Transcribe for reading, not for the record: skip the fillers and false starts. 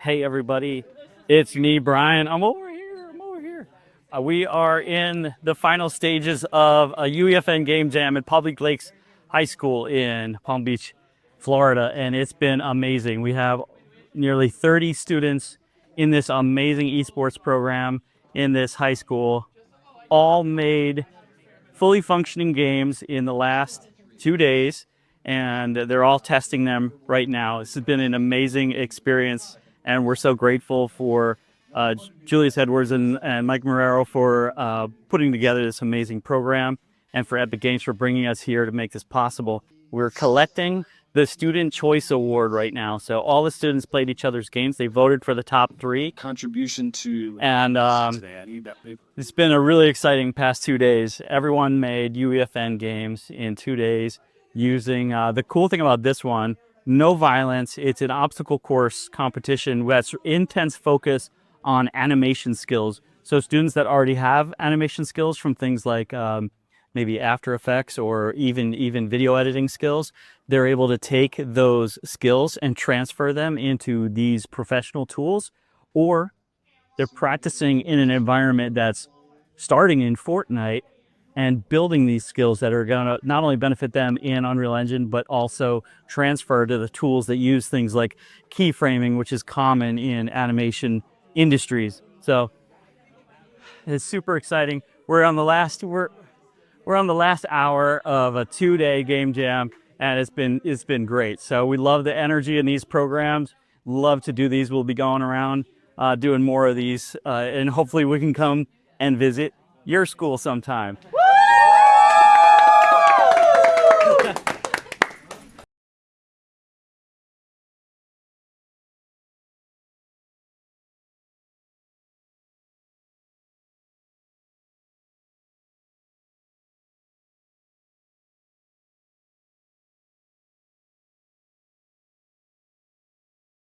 Hey everybody, it's me, Brian. I'm over here. We are in the final stages of a UEFN game jam at Public Lakes High School in Palm Beach, Florida, and it's been amazing. We have nearly 30 students in this amazing esports program in this high school, all made fully functioning games in the last 2 days, and they're all testing them right now. This has been an amazing experience, and we're so grateful for Julius Edwards and Mike Marrero for putting together this amazing program, and for Epic Games for bringing us here to make this possible. We're collecting the Student Choice Award right now. So all the students played each other's games. They voted for the top 3. Contribution to and today. I need that paper. It's been a really exciting past 2 days. Everyone made UEFN games in 2 days using the cool thing about this one, no violence. It's an obstacle course competition that's intense focus on animation skills. So students that already have animation skills from things like maybe After Effects or even video editing skills, they're able to take those skills and transfer them into these professional tools, or they're practicing in an environment that's starting in Fortnite and building these skills that are going to not only benefit them in Unreal Engine, but also transfer to the tools that use things like keyframing, which is common in animation industries. So it's super exciting. We're on the last hour of a 2-day game jam, and it's been great. So we love the energy in these programs. Love to do these. We'll be going around doing more of these, and hopefully we can come and visit your school sometime.